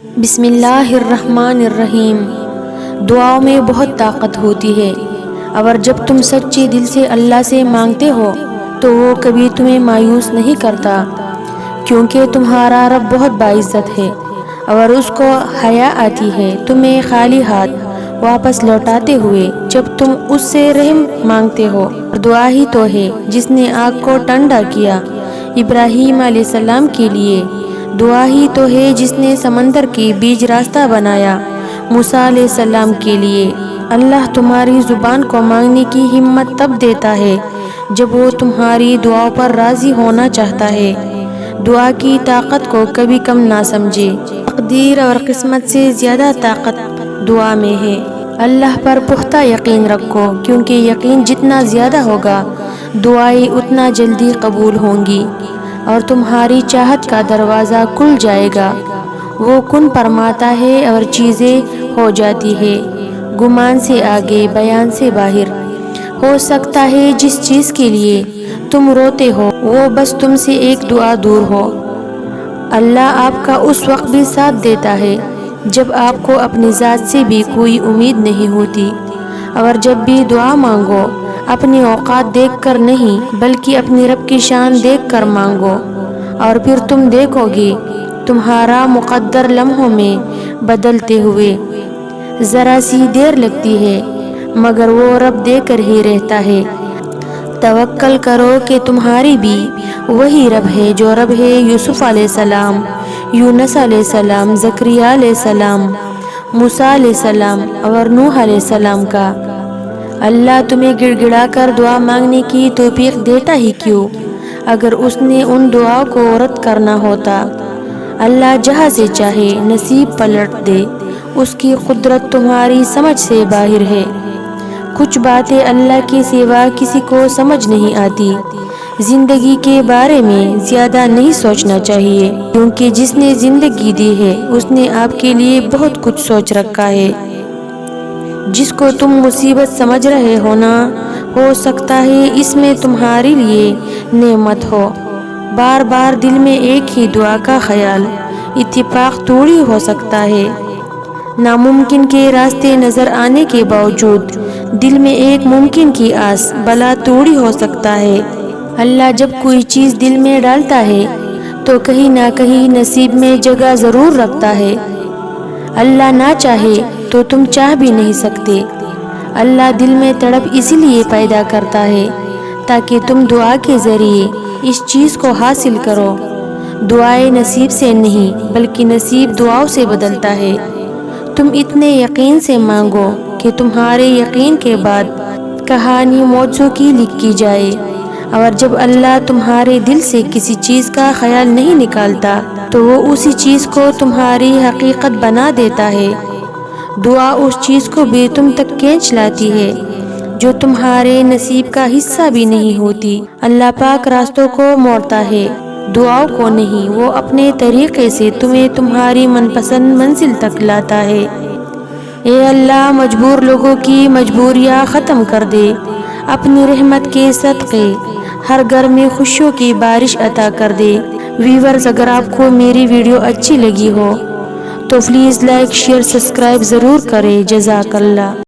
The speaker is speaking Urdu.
بسم اللہ الرحمن الرحیم۔ دعاؤں میں بہت طاقت ہوتی ہے، اور جب تم سچے دل سے اللہ سے مانگتے ہو تو وہ کبھی تمہیں مایوس نہیں کرتا، کیونکہ تمہارا رب بہت باعزت ہے، اور اس کو حیا آتی ہے تمہیں خالی ہاتھ واپس لوٹاتے ہوئے جب تم اس سے رحم مانگتے ہو۔ دعا ہی تو ہے جس نے آگ کو ٹھنڈا کیا ابراہیم علیہ السلام کے لیے، دعا ہی تو ہے جس نے سمندر کے بیچ راستہ بنایا موسیٰ علیہ السلام کے لیے۔ اللہ تمہاری زبان کو مانگنے کی ہمت تب دیتا ہے جب وہ تمہاری دعاؤں پر راضی ہونا چاہتا ہے۔ دعا کی طاقت کو کبھی کم نہ سمجھے، تقدیر اور قسمت سے زیادہ طاقت دعا میں ہے۔ اللہ پر پختہ یقین رکھو، کیونکہ یقین جتنا زیادہ ہوگا دعائیں اتنا جلدی قبول ہوں گی، اور تمہاری چاہت کا دروازہ کھل جائے گا۔ وہ کن فرماتا ہے اور چیزیں ہو جاتی ہے، گمان سے آگے بیان سے باہر۔ ہو سکتا ہے جس چیز کے لیے تم روتے ہو وہ بس تم سے ایک دعا دور ہو۔ اللہ آپ کا اس وقت بھی ساتھ دیتا ہے جب آپ کو اپنی ذات سے بھی کوئی امید نہیں ہوتی، اور جب بھی دعا مانگو اپنی اوقات دیکھ کر نہیں بلکہ اپنی رب کی شان دیکھ کر مانگو، اور پھر تم دیکھو گے تمہارا مقدر لمحوں میں بدلتے ہوئے۔ ذرا سی دیر لگتی ہے مگر وہ رب دے کر ہی رہتا ہے۔ توکل کرو کہ تمہاری بھی وہی رب ہے جو رب ہے یوسف علیہ السلام، یونس علیہ السلام، زکریا علیہ السلام، موسیٰ علیہ السلام اور نوح علیہ السلام کا۔ اللہ تمہیں گڑ گڑا کر دعا مانگنے کی توفیق دیتا ہی کیوں اگر اس نے ان دعاؤں کو رد کرنا ہوتا۔ اللہ جہاں سے چاہے نصیب پلٹ دے، اس کی قدرت تمہاری سمجھ سے باہر ہے۔ کچھ باتیں اللہ کے سوا کسی کو سمجھ نہیں آتی۔ زندگی کے بارے میں زیادہ نہیں سوچنا چاہیے، کیونکہ جس نے زندگی دی ہے اس نے آپ کے لیے بہت کچھ سوچ رکھا ہے۔ جس کو تم مصیبت سمجھ رہے ہو نا، ہو سکتا ہے اس میں تمہارے لیے نعمت ہو۔ بار بار دل میں ایک ہی دعا کا خیال اتفاق توڑی ہو سکتا ہے۔ ناممکن کے راستے نظر آنے کے باوجود دل میں ایک ممکن کی آس بلا توڑی ہو سکتا ہے۔ اللہ جب کوئی چیز دل میں ڈالتا ہے تو کہیں نہ کہیں نصیب میں جگہ ضرور رکھتا ہے۔ اللہ نہ چاہے تو تم چاہ بھی نہیں سکتے۔ اللہ دل میں تڑپ اسی لیے پیدا کرتا ہے تاکہ تم دعا کے ذریعے اس چیز کو حاصل کرو۔ دعائیں نصیب سے نہیں بلکہ نصیب دعاؤں سے بدلتا ہے۔ تم اتنے یقین سے مانگو کہ تمہارے یقین کے بعد کہانی معجزوں کی لکھی جائے، اور جب اللہ تمہارے دل سے کسی چیز کا خیال نہیں نکالتا تو وہ اسی چیز کو تمہاری حقیقت بنا دیتا ہے۔ دعا اس چیز کو بھی تم تک کھینچ لاتی ہے جو تمہارے نصیب کا حصہ بھی نہیں ہوتی۔ اللہ پاک راستوں کو موڑتا ہے، دعاؤں کو نہیں۔ وہ اپنے طریقے سے تمہیں تمہاری من پسند منزل تک لاتا ہے۔ اے اللہ، مجبور لوگوں کی مجبوریاں ختم کر دے، اپنی رحمت کے صدقے ہر گھر میں خوشیوں کی بارش عطا کر دے۔ ویورز، اگر آپ کو میری ویڈیو اچھی لگی ہو تو پلیز لائک، شیئر، سبسکرائب ضرور کریں۔ جزاک اللہ۔